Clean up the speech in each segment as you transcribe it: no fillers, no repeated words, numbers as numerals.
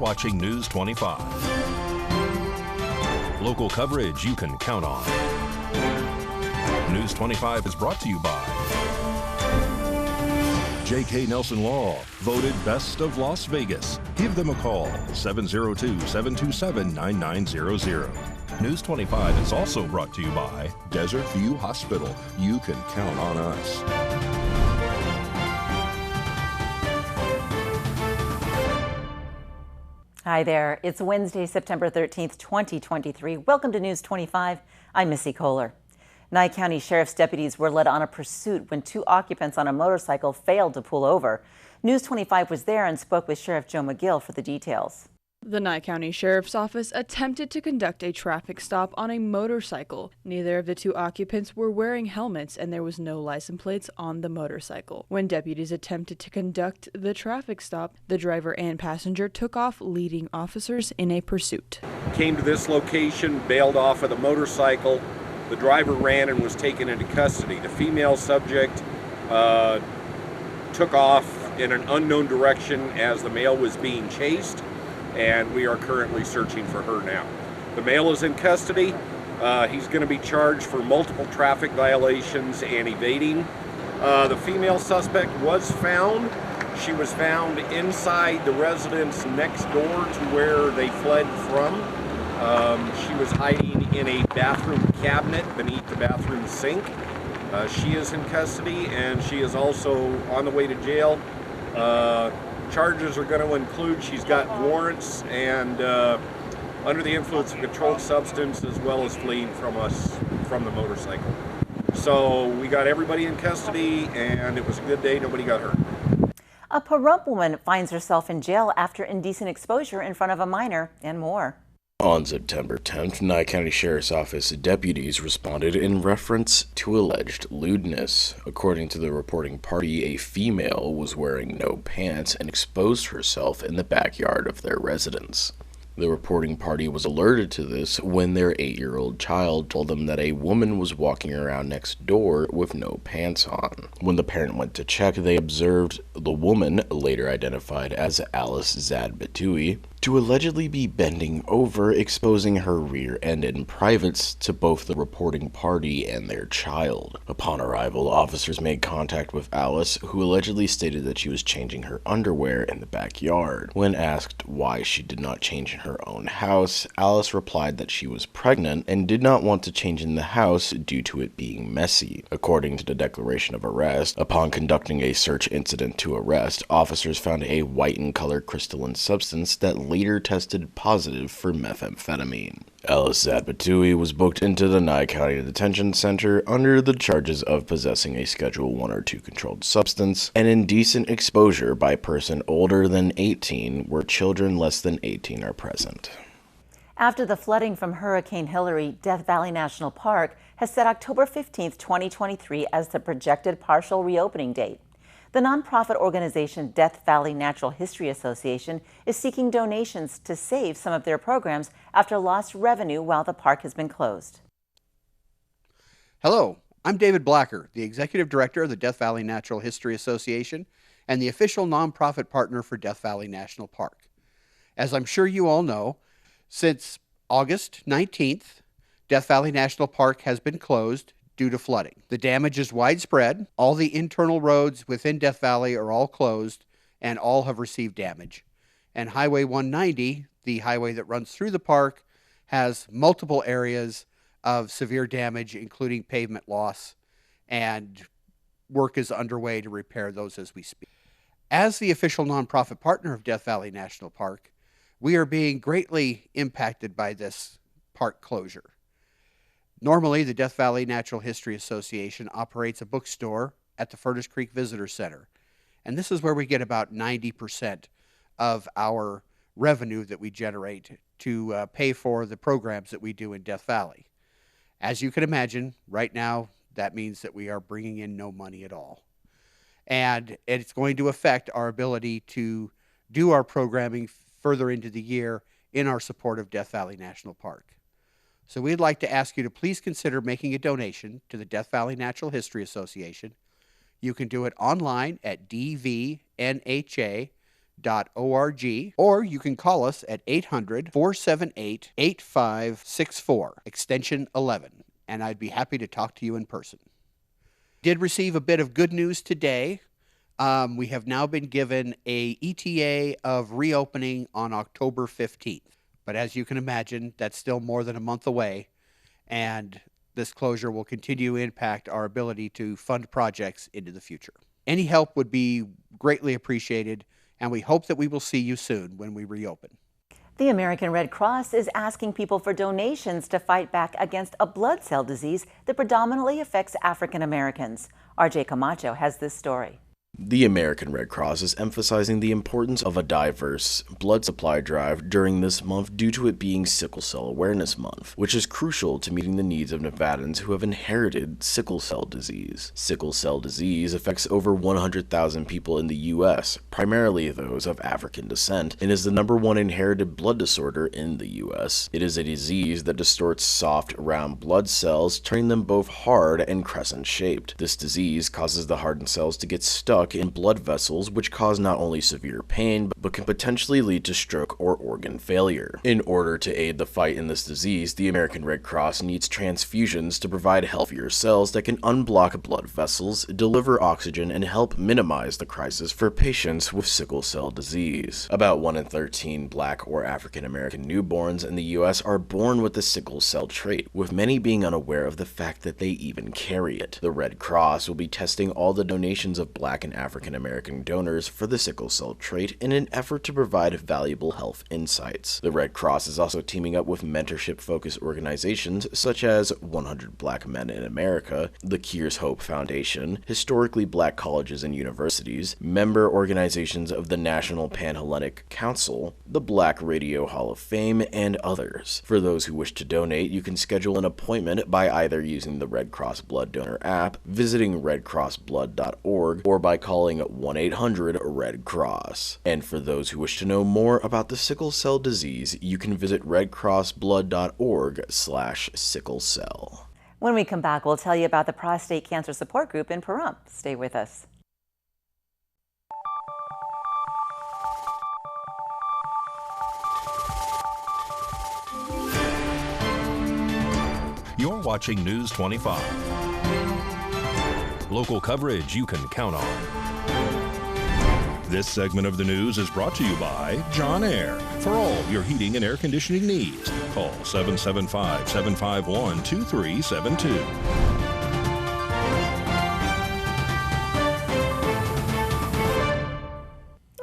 watching News 25. Local coverage you can count on. News 25 is brought to you by J.K. Nelson Law, voted Best of Las Vegas. Give them a call, 702-727-9900. News 25 is also brought to you by Desert View Hospital. You can count on us. Hi there. It's Wednesday, September 13th, 2023. Welcome to News 25. I'm Missy Kohler. Nye County Sheriff's deputies were led on a pursuit when two occupants on a motorcycle failed to pull over. News 25 was there and spoke with Sheriff Joe McGill for the details. The Nye County Sheriff's Office attempted to conduct a traffic stop on a motorcycle. Neither of the two occupants were wearing helmets and there was no license plates on the motorcycle. When deputies attempted to conduct the traffic stop, the driver and passenger took off, leading officers in a pursuit. Came to this location, bailed off of the motorcycle. The driver ran and was taken into custody. The female subject took off in an unknown direction as the male was being chased, and we are currently searching for her now. The male is in custody. He's going to be charged for multiple traffic violations and evading. The female suspect was found. She was found inside the residence next door to where they fled from. She was hiding in a bathroom cabinet beneath the bathroom sink. She is in custody and she is also on the way to jail. Charges are going to include she's got warrants and under the influence of a controlled substance, as well as fleeing from us from the motorcycle. So we got everybody in custody and it was a good day. Nobody got hurt. A Pahrump woman finds herself in jail after indecent exposure in front of a minor, and more. On September 10th, Nye County Sheriff's Office deputies responded in reference to alleged lewdness. According to the reporting party, a female was wearing no pants and exposed herself in the backyard of their residence. The reporting party was alerted to this when their 8-year-old child told them that a woman was walking around next door with no pants on. When the parent went to check, they observed the woman, later identified as Alice Zadbatui, to allegedly be bending over, exposing her rear end and privates to both the reporting party and their child. Upon arrival, officers made contact with Alice, who allegedly stated that she was changing her underwear in the backyard. When asked why she did not change in her own house, Alice replied that she was pregnant and did not want to change in the house due to it being messy. According to the declaration of arrest, upon conducting a search incident to arrest, officers found a white in color crystalline substance that later tested positive for methamphetamine. Alice Zadbatui was booked into the Nye County Detention Center under the charges of possessing a Schedule 1 or 2 controlled substance and indecent exposure by a person older than 18 where children less than 18 are present. After the flooding from Hurricane Hilary, Death Valley National Park has set October 15th, 2023 as the projected partial reopening date. The nonprofit organization Death Valley Natural History Association is seeking donations to save some of their programs after lost revenue while the park has been closed. Hello, I'm David Blacker, the Executive Director of the Death Valley Natural History Association and the official nonprofit partner for Death Valley National Park. As I'm sure you all know, since August 19th, Death Valley National Park has been closed due to flooding. The damage is widespread. All the internal roads within Death Valley are all closed and all have received damage. And Highway 190, the highway that runs through the park, has multiple areas of severe damage, including pavement loss, and work is underway to repair those as we speak. As the official nonprofit partner of Death Valley National Park, we are being greatly impacted by this park closure. Normally, the Death Valley Natural History Association operates a bookstore at the Furnace Creek Visitor Center, and this is where we get about 90% of our revenue that we generate to pay for the programs that we do in Death Valley. As you can imagine, right now, that means that we are bringing in no money at all. And it's going to affect our ability to do our programming further into the year in our support of Death Valley National Park. So we'd like to ask you to please consider making a donation to the Death Valley Natural History Association. You can do it online at dvnha.org. or you can call us at 800-478-8564, extension 11, and I'd be happy to talk to you in person. Did receive a bit of good news today. We have now been given a ETA of reopening on October 15th. But as you can imagine, that's still more than a month away, and this closure will continue to impact our ability to fund projects into the future. Any help would be greatly appreciated, and we hope that we will see you soon when we reopen. The American Red Cross is asking people for donations to fight back against a blood cell disease that predominantly affects African Americans. RJ Camacho has this story. The American Red Cross is emphasizing the importance of a diverse blood supply drive during this month due to it being Sickle Cell Awareness Month, which is crucial to meeting the needs of Nevadans who have inherited sickle cell disease. Sickle cell disease affects over 100,000 people in the U.S., primarily those of African descent, and is the #1 inherited blood disorder in the U.S. It is a disease that distorts soft, round blood cells, turning them both hard and crescent-shaped. This disease causes the hardened cells to get stuck in blood vessels, which cause not only severe pain, but can potentially lead to stroke or organ failure. In order to aid the fight in this disease, the American Red Cross needs transfusions to provide healthier cells that can unblock blood vessels, deliver oxygen, and help minimize the crisis for patients with sickle cell disease. About 1 in 13 Black or African American newborns in the U.S. are born with the sickle cell trait, with many being unaware of the fact that they even carry it. The Red Cross will be testing all the donations of Black and African American donors for the sickle cell trait in an effort to provide valuable health insights. The Red Cross is also teaming up with mentorship-focused organizations such as 100 Black Men in America, the Cures Hope Foundation, historically Black colleges and universities, member organizations of the National Pan-Hellenic Council, the Black Radio Hall of Fame, and others. For those who wish to donate, you can schedule an appointment by either using the Red Cross Blood Donor app, visiting redcrossblood.org, or by calling 1-800-RED-CROSS. And for those who wish to know more about the sickle cell disease, you can visit redcrossblood.org/sicklecell. When we come back, we'll tell you about the Prostate Cancer Support Group in Pahrump. Stay with us. You're watching News 25. Local coverage you can count on. This segment of the news is brought to you by John Air. For all your heating and air conditioning needs, call 775-751-2372.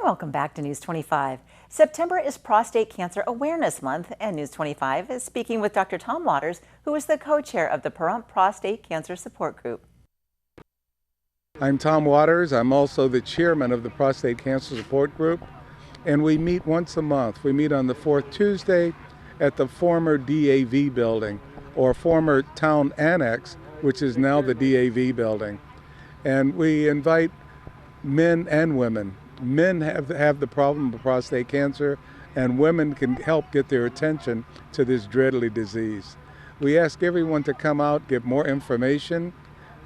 Welcome back to News 25. September is Prostate Cancer Awareness Month, and News 25 is speaking with Dr. Tom Waters, who is the co-chair of the Pahrump Prostate Cancer Support Group. I'm Tom Waters. I'm also the chairman of the Prostate Cancer Support Group, and we meet once a month. We meet on the fourth Tuesday at the former DAV building, or former Town Annex, which is now the DAV building. And we invite men and women. Men have the problem of prostate cancer, and women can help get their attention to this deadly disease. We ask everyone to come out, get more information.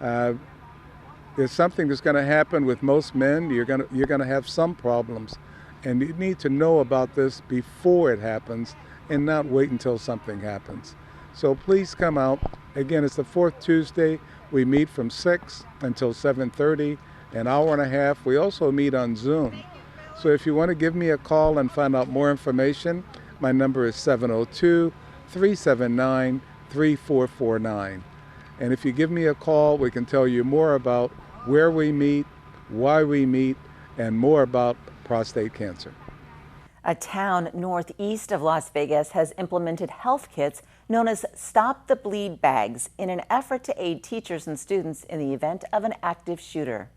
There's something that's going to happen with most men. You're going to have some problems, and you need to know about this before it happens and not wait until something happens. So please come out. Again, it's the fourth Tuesday. We meet from 6 until 7:30, an hour and a half. We also meet on Zoom. So if you want to give me a call and find out more information, my number is 702-379-3449. And if you give me a call, we can tell you more about where we meet, why we meet, and more about prostate cancer. A town northeast of Las Vegas has implemented health kits known as Stop the Bleed bags in an effort to aid teachers and students in the event of an active shooter.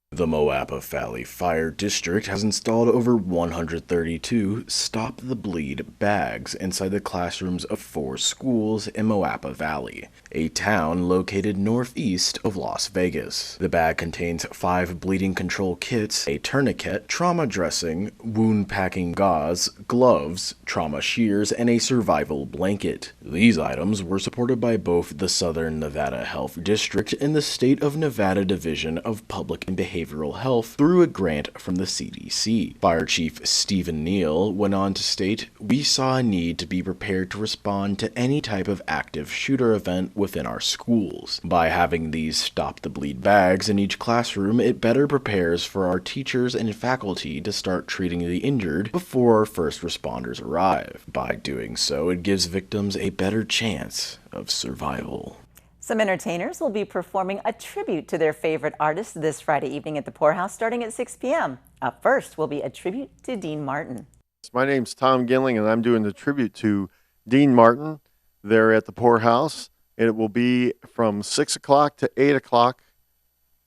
The Moapa Valley Fire District has installed over 132 Stop the Bleed bags inside the classrooms of 4 schools in Moapa Valley, a town located northeast of Las Vegas. The bag contains 5 bleeding control kits, a tourniquet, trauma dressing, wound packing gauze, gloves, trauma shears, and a survival blanket. These items were supported by both the Southern Nevada Health District and the State of Nevada Division of Public and Behavioral behavioral health through a grant from the CDC. Fire Chief Stephen Neal went on to state, "We saw a need to be prepared to respond to any type of active shooter event within our schools. By having these Stop the Bleed bags in each classroom, it better prepares for our teachers and faculty to start treating the injured before our first responders arrive. By doing so, it gives victims a better chance of survival." Some entertainers will be performing a tribute to their favorite artist this Friday evening at the Poorhouse starting at 6 p.m. Up first will be a tribute to Dean Martin. My name's Tom Ginling, and I'm doing the tribute to Dean Martin there at the Poorhouse. And it will be from 6 o'clock to 8 o'clock,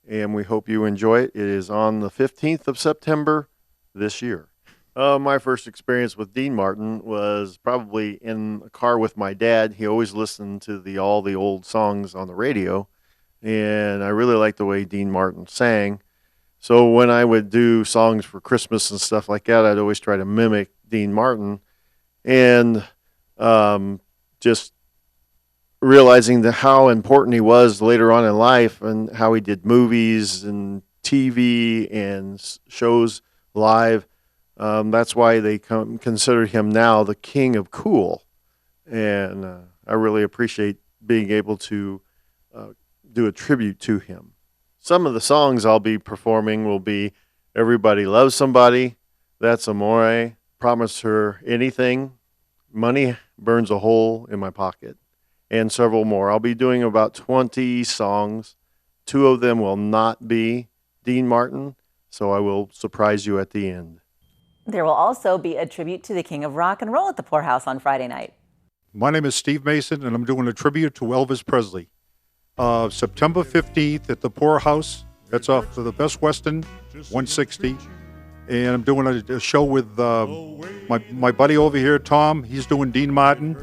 and we hope you enjoy it. It is on the 15th of September this year. My first experience with Dean Martin was probably in a car with my dad. He always listened to all the old songs on the radio, and I really liked the way Dean Martin sang. So when I would do songs for Christmas and stuff like that, I'd always try to mimic Dean Martin, and just realizing how important he was later on in life and how he did movies and TV and shows live. That's why they consider him now the king of cool. And I really appreciate being able to do a tribute to him. Some of the songs I'll be performing will be Everybody Loves Somebody, That's Amore, Promise Her Anything, Money Burns a Hole in My Pocket, and several more. I'll be doing about 20 songs. 2 of them will not be Dean Martin, so I will surprise you at the end. There will also be a tribute to the King of Rock and Roll at the Poorhouse on Friday night. My name is Steve Mason, and I'm doing a tribute to Elvis Presley. September 15th at the Poorhouse. That's off of the Best Western, 160. And I'm doing a show with my buddy over here, Tom. He's doing Dean Martin.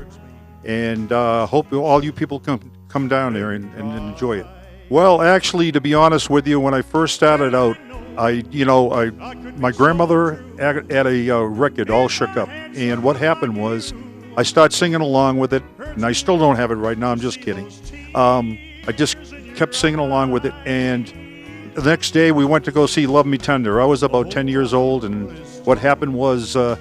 And hope all you people come down there and enjoy it. Well, actually, to be honest with you, when I first started out, my grandmother had a record, All Shook Up. And what happened was I started singing along with it, and I still don't have it right now, I'm just kidding. I just kept singing along with it, and the next day we went to go see Love Me Tender. I was about 10 years old, and what happened was, I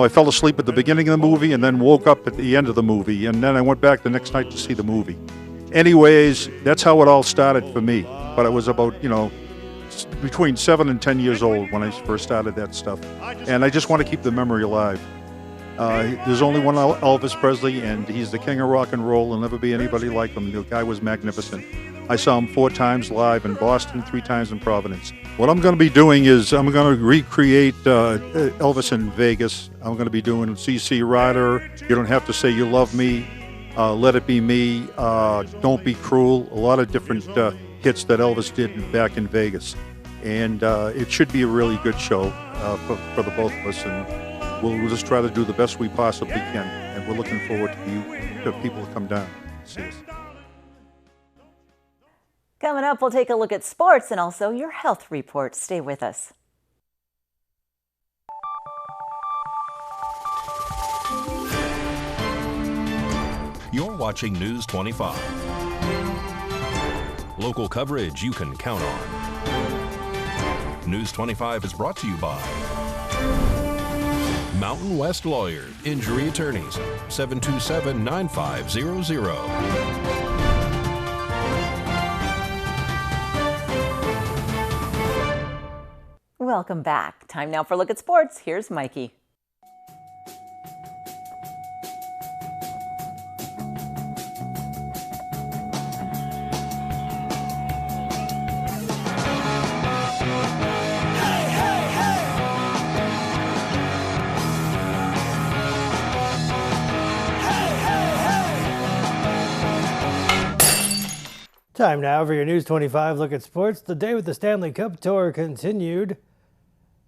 fell asleep at the beginning of the movie and then woke up at the end of the movie, and then I went back the next night to see the movie. Anyways, that's how it all started for me. But I was about, between 7 and 10 years old when I first started that stuff. And I just want to keep the memory alive. There's only one Elvis Presley, and he's the king of rock and roll. There'll never be anybody like him. The guy was magnificent. I saw him 4 times live in Boston, 3 times in Providence. What I'm going to be doing is I'm going to recreate Elvis in Vegas. I'm going to be doing CC Rider, You Don't Have to Say You Love Me, Let It Be Me, Don't Be Cruel, a lot of different hits that Elvis did back in Vegas. And it should be a really good show for the both of us, and we'll just try to do the best we possibly can. And we're looking forward to people to come down and see us. Coming up, we'll take a look at sports and also your health report. Stay with us. You're watching News 25. Local coverage you can count on. News 25 is brought to you by Mountain West Lawyers, Injury Attorneys, 727-9500. Welcome back. Time now for a look at sports. Here's Mikey. Time now for your News 25 look at sports. The day with the Stanley Cup Tour continued.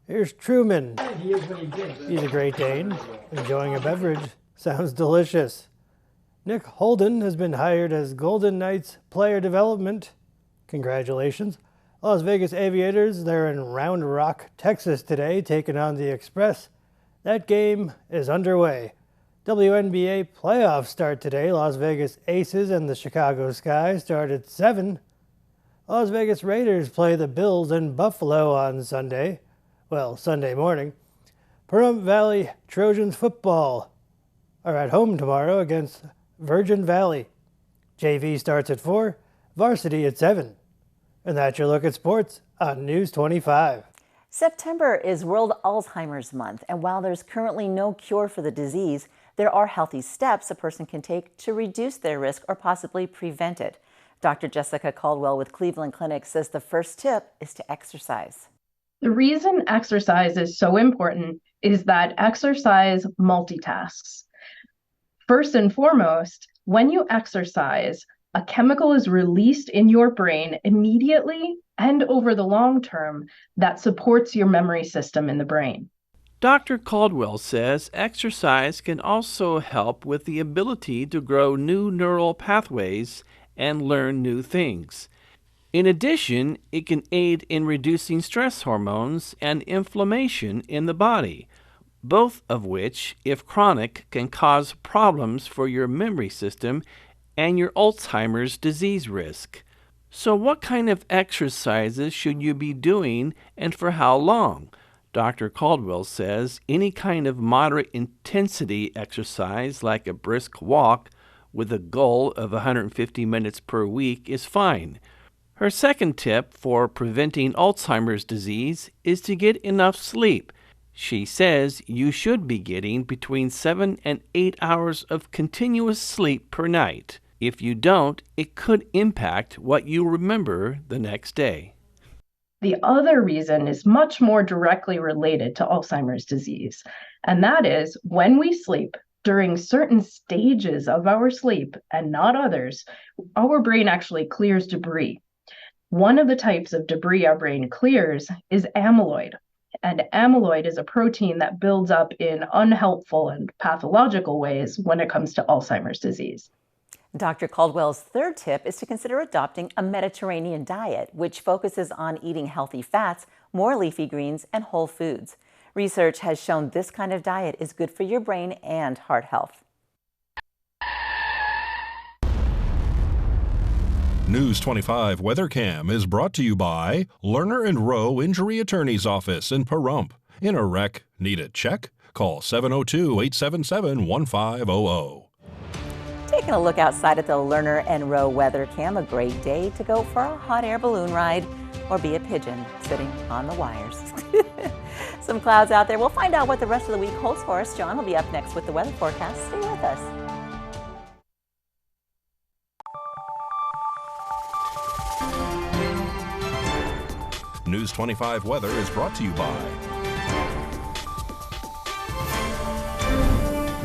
Here's Truman. He's a Great Dane, enjoying a beverage. Sounds delicious. Nick Holden has been hired as Golden Knights Player Development. Congratulations. Las Vegas Aviators, they're in Round Rock, Texas today, taking on the Express. That game is underway. WNBA playoffs start today. Las Vegas Aces and the Chicago Sky start at 7. Las Vegas Raiders play the Bills in Buffalo on Sunday morning. Pahrump Valley Trojans football are at home tomorrow against Virgin Valley. JV starts at 4, varsity at 7. And that's your look at sports on News 25. September is World Alzheimer's Month, and while there's currently no cure for the disease, there are healthy steps a person can take to reduce their risk or possibly prevent it. Dr. Jessica Caldwell with Cleveland Clinic says the first tip is to exercise. The reason exercise is so important is that exercise multitasks. First and foremost, when you exercise, a chemical is released in your brain immediately and over the long term that supports your memory system in the brain. Dr. Caldwell says exercise can also help with the ability to grow new neural pathways and learn new things. In addition, it can aid in reducing stress hormones and inflammation in the body, both of which, if chronic, can cause problems for your memory system and your Alzheimer's disease risk. So what kind of exercises should you be doing and for how long? Dr. Caldwell says any kind of moderate intensity exercise like a brisk walk with a goal of 150 minutes per week is fine. Her second tip for preventing Alzheimer's disease is to get enough sleep. She says you should be getting between 7 and 8 hours of continuous sleep per night. If you don't, it could impact what you remember the next day. The other reason is much more directly related to Alzheimer's disease, and that is when we sleep, during certain stages of our sleep and not others, our brain actually clears debris. One of the types of debris our brain clears is amyloid. And amyloid is a protein that builds up in unhelpful and pathological ways when it comes to Alzheimer's disease. Dr. Caldwell's third tip is to consider adopting a Mediterranean diet, which focuses on eating healthy fats, more leafy greens, and whole foods. Research has shown this kind of diet is good for your brain and heart health. News 25 Weather Cam is brought to you by Lerner and Rowe Injury Attorney's Office in Pahrump. In a wreck, need a check? Call 702-877-1500. Taking a look outside at the Lerner and Rowe Weather Cam, a great day to go for a hot air balloon ride or be a pigeon sitting on the wires. Some clouds out there. We'll find out what the rest of the week holds for us. John will be up next with the weather forecast. Stay with us. News 25 Weather is brought to you by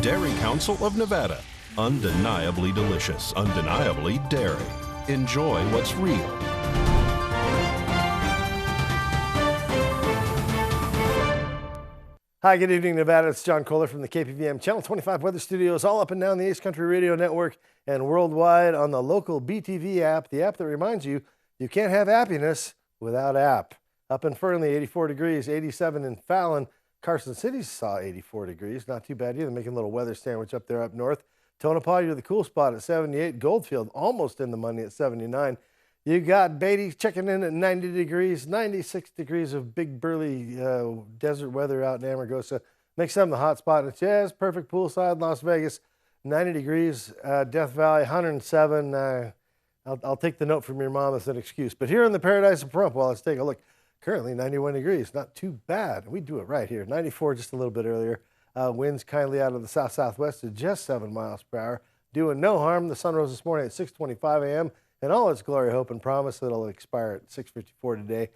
Dairy Council of Nevada. Undeniably delicious, undeniably dairy. Enjoy what's real. Hi, good evening, Nevada. It's John Kohler from the KPVM Channel 25 Weather Studios, all up and down the Ace Country Radio Network and worldwide on the local BTV app, the app that reminds you you can't have happiness without app. Up in Fernley, 84 degrees, 87 in Fallon. Carson City saw 84 degrees. Not too bad either. Making a little weather sandwich up there up north. Tonopah, you're the cool spot at 78. Goldfield, almost in the money at 79. You got Beatty checking in at 90 degrees. 96 degrees of big, burly desert weather out in Amargosa. Makes them the hot spot. And it's just perfect poolside Las Vegas. 90 degrees, Death Valley, 107. I'll take the note from your mom as an excuse. But here in the paradise of Pahrump, well, let's take a look. Currently 91 degrees, not too bad. We do it right here. 94 just a little bit earlier. Winds kindly out of the south-southwest at just 7 miles per hour. Doing no harm. The sun rose this morning at 6:25 a.m. in all its glory, hope, and promise that it'll expire at 6:54 today.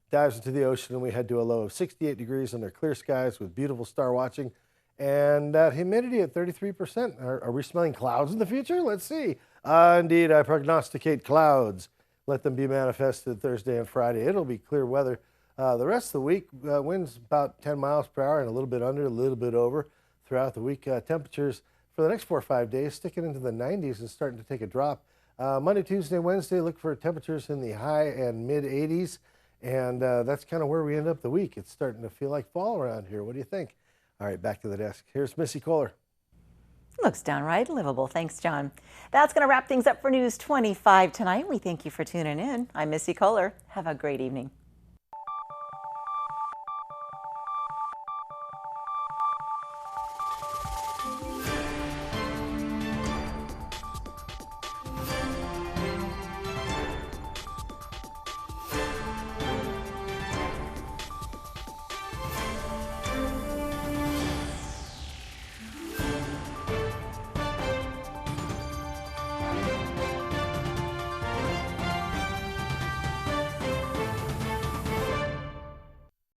Dives into the ocean, and we head to a low of 68 degrees under clear skies with beautiful star watching. And humidity at 33%. Are we smelling clouds in the future? Let's see. Indeed, I prognosticate clouds. Let them be manifested Thursday and Friday. It'll be clear weather. The rest of the week, winds about 10 miles per hour and a little bit under, a little bit over throughout the week. Temperatures for the next 4 or 5 days sticking into the 90s and starting to take a drop. Monday, Tuesday, Wednesday, look for temperatures in the high and mid 80s. And that's kind of where we end up the week. It's starting to feel like fall around here. What do you think? All right, back to the desk. Here's Missy Kohler. Looks downright livable. Thanks, John. That's going to wrap things up for News 25 tonight. We thank you for tuning in. I'm Missy Kohler. Have a great evening.